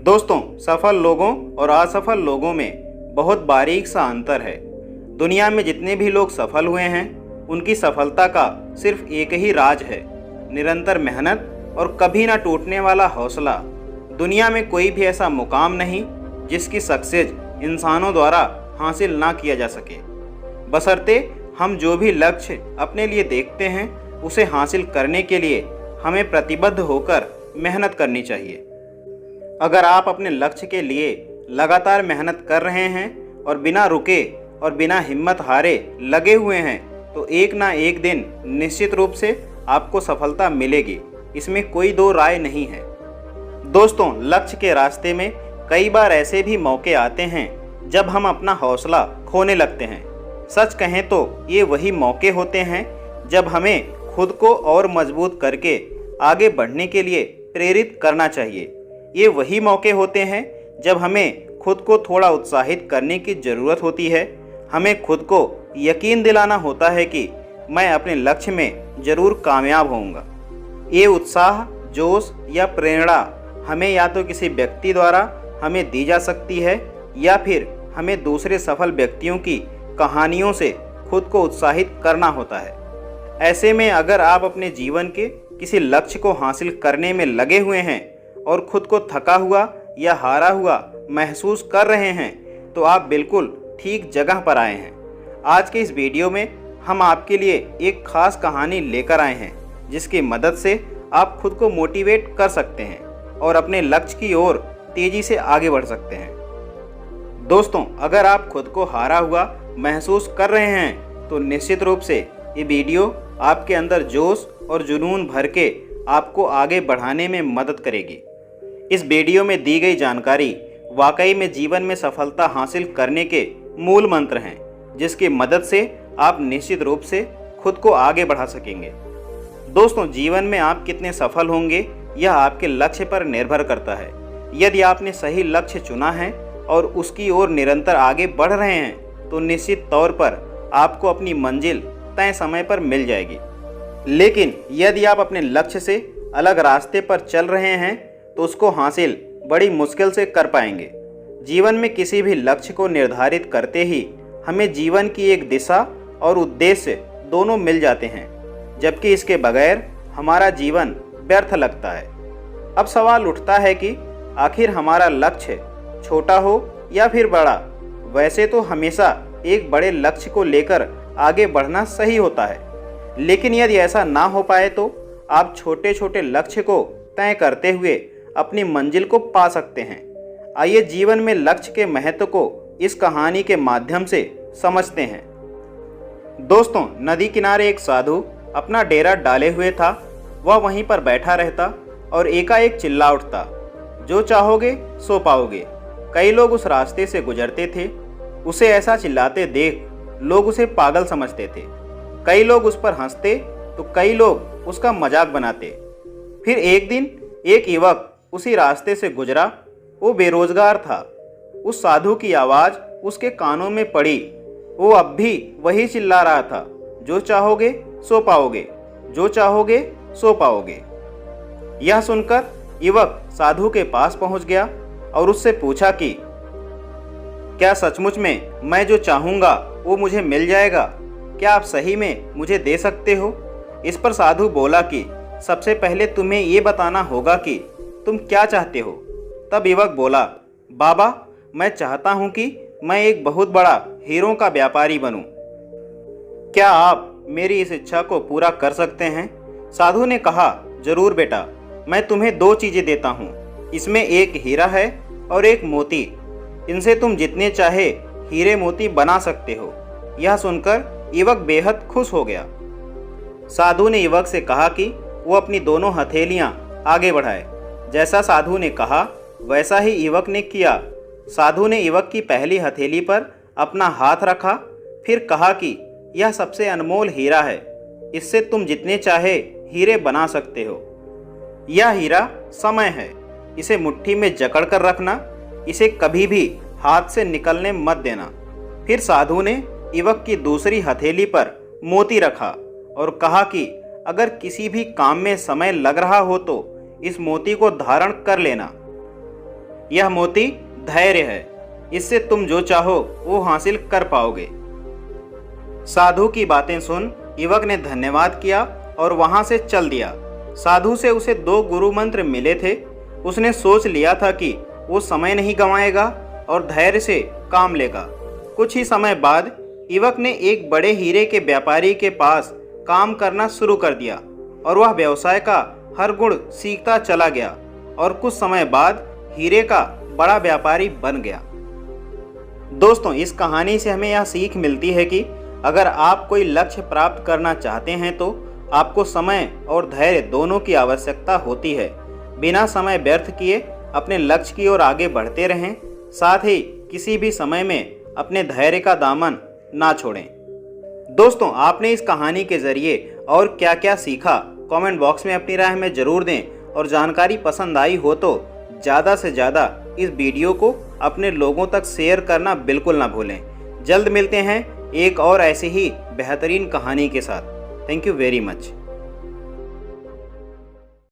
दोस्तों, सफल लोगों और असफल लोगों में बहुत बारीक सा अंतर है। दुनिया में जितने भी लोग सफल हुए हैं, उनकी सफलता का सिर्फ एक ही राज है, निरंतर मेहनत और कभी ना टूटने वाला हौसला। दुनिया में कोई भी ऐसा मुकाम नहीं जिसकी सक्सेस इंसानों द्वारा हासिल ना किया जा सके, बशर्ते हम जो भी लक्ष्य अपने लिए देखते हैं उसे हासिल करने के लिए हमें प्रतिबद्ध होकर मेहनत करनी चाहिए। अगर आप अपने लक्ष्य के लिए लगातार मेहनत कर रहे हैं और बिना रुके और बिना हिम्मत हारे लगे हुए हैं, तो एक ना एक दिन निश्चित रूप से आपको सफलता मिलेगी, इसमें कोई दो राय नहीं है। दोस्तों, लक्ष्य के रास्ते में कई बार ऐसे भी मौके आते हैं जब हम अपना हौसला खोने लगते हैं। सच कहें तो ये वही मौके होते हैं जब हमें खुद को और मजबूत करके आगे बढ़ने के लिए प्रेरित करना चाहिए। ये वही मौके होते हैं जब हमें खुद को थोड़ा उत्साहित करने की ज़रूरत होती है। हमें खुद को यकीन दिलाना होता है कि मैं अपने लक्ष्य में ज़रूर कामयाब होऊंगा। ये उत्साह, जोश या प्रेरणा हमें या तो किसी व्यक्ति द्वारा हमें दी जा सकती है या फिर हमें दूसरे सफल व्यक्तियों की कहानियों से खुद को उत्साहित करना होता है। ऐसे में अगर आप अपने जीवन के किसी लक्ष्य को हासिल करने में लगे हुए हैं और खुद को थका हुआ या हारा हुआ महसूस कर रहे हैं, तो आप बिल्कुल ठीक जगह पर आए हैं। आज के इस वीडियो में हम आपके लिए एक खास कहानी लेकर आए हैं जिसकी मदद से आप खुद को मोटिवेट कर सकते हैं और अपने लक्ष्य की ओर तेजी से आगे बढ़ सकते हैं। दोस्तों, अगर आप खुद को हारा हुआ महसूस कर रहे हैं तो निश्चित रूप से ये वीडियो आपके अंदर जोश और जुनून भर के आपको आगे बढ़ाने में मदद करेगी। इस वीडियो में दी गई जानकारी वाकई में जीवन में सफलता हासिल करने के मूल मंत्र हैं, जिसकी मदद से आप निश्चित रूप से खुद को आगे बढ़ा सकेंगे। दोस्तों, जीवन में आप कितने सफल होंगे यह आपके लक्ष्य पर निर्भर करता है। यदि आपने सही लक्ष्य चुना है और उसकी ओर निरंतर आगे बढ़ रहे हैं, तो निश्चित तौर पर आपको अपनी मंजिल तय समय पर मिल जाएगी। लेकिन यदि आप अपने लक्ष्य से अलग रास्ते पर चल रहे हैं, तो उसको हासिल बड़ी मुश्किल से कर पाएंगे। जीवन में किसी भी लक्ष्य को निर्धारित करते ही हमें जीवन की एक दिशा और उद्देश्य दोनों मिल जाते हैं, जबकि इसके बगैर हमारा जीवन व्यर्थ लगता है। अब सवाल उठता है कि आखिर हमारा लक्ष्य छोटा हो या फिर बड़ा। वैसे तो हमेशा एक बड़े लक्ष्य को लेकर आगे बढ़ना सही होता है, लेकिन यदि ऐसा ना हो पाए तो आप छोटे छोटे लक्ष्य को तय करते हुए अपनी मंजिल को पा सकते हैं। आइए जीवन में लक्ष्य के महत्व को इस कहानी के माध्यम से समझते हैं। दोस्तों, नदी किनारे एक साधु अपना डेरा डाले हुए था। वह वहीं पर बैठा रहता और एकाएक चिल्ला उठता, जो चाहोगे सो पाओगे। कई लोग उस रास्ते से गुजरते थे। उसे ऐसा चिल्लाते देख लोग उसे पागल समझते थे। कई लोग उस पर हंसते तो कई लोग उसका मजाक बनाते। फिर एक दिन एक युवक उसी रास्ते से गुजरा। वो बेरोजगार था। उस साधु की आवाज़ उसके कानों में पड़ी। वो अब भी वही चिल्ला रहा था, जो चाहोगे सो पाओगे, जो चाहोगे सो पाओगे। यह सुनकर युवक साधु के पास पहुंच गया और उससे पूछा कि क्या सचमुच में मैं जो चाहूँगा वो मुझे मिल जाएगा? क्या आप सही में मुझे दे सकते हो? इस पर साधु बोला कि सबसे पहले तुम्हें ये बताना होगा कि तुम क्या चाहते हो। तब युवक बोला, बाबा, मैं चाहता हूँ कि मैं एक बहुत बड़ा हीरों का व्यापारी बनूं। क्या आप मेरी इस इच्छा को पूरा कर सकते हैं? साधु ने कहा, जरूर बेटा, मैं तुम्हें दो चीज़ें देता हूँ। इसमें एक हीरा है और एक मोती। इनसे तुम जितने चाहे हीरे मोती बना सकते हो। यह सुनकर युवक बेहद खुश हो गया। साधु ने युवक से कहा कि वो अपनी दोनों हथेलियां आगे बढ़ाए। जैसा साधु ने कहा वैसा ही युवक ने किया। साधु ने युवक की पहली हथेली पर अपना हाथ रखा, फिर कहा कि यह सबसे अनमोल हीरा है। इससे तुम जितने चाहे हीरे बना सकते हो। यह हीरा समय है। इसे मुट्ठी में जकड़ कर रखना। इसे कभी भी हाथ से निकलने मत देना। फिर साधु ने युवक की दूसरी हथेली पर मोती रखा और कहा कि अगर किसी भी काम में समय लग रहा हो तो इस मोती को धारण कर लेना। यह मोती धैर्य है। इससे तुम जो चाहो वो हासिल कर पाओगे। साधु की बातें सुन युवक ने धन्यवाद किया और वहां से चल दिया। साधु से उसे 2 गुरु मंत्र मिले थे। उसने सोच लिया था कि वो समय नहीं गंवाएगा और धैर्य से काम लेगा। कुछ ही समय बाद युवक ने एक बड़े हीरे के व्यापारी के पास काम करना शुरू कर दिया और वह व्यवसाय का हर गुण सीखता चला गया और कुछ समय बाद हीरे का बड़ा व्यापारी बन गया। दोस्तों, इस कहानी से हमें यह सीख मिलती है कि अगर आप कोई लक्ष्य प्राप्त करना चाहते हैं तो आपको समय और धैर्य दोनों की आवश्यकता होती है। बिना समय व्यर्थ किए अपने लक्ष्य की ओर आगे बढ़ते रहें। साथ ही किसी भी समय में अपने धैर्य का दामन ना छोड़ें। दोस्तों, आपने इस कहानी के जरिए और क्या क्या सीखा कमेंट बॉक्स में अपनी राय हमें जरूर दें। और जानकारी पसंद आई हो तो ज़्यादा से ज़्यादा इस वीडियो को अपने लोगों तक शेयर करना बिल्कुल ना भूलें। जल्द मिलते हैं एक और ऐसी ही बेहतरीन कहानी के साथ। Thank you very much.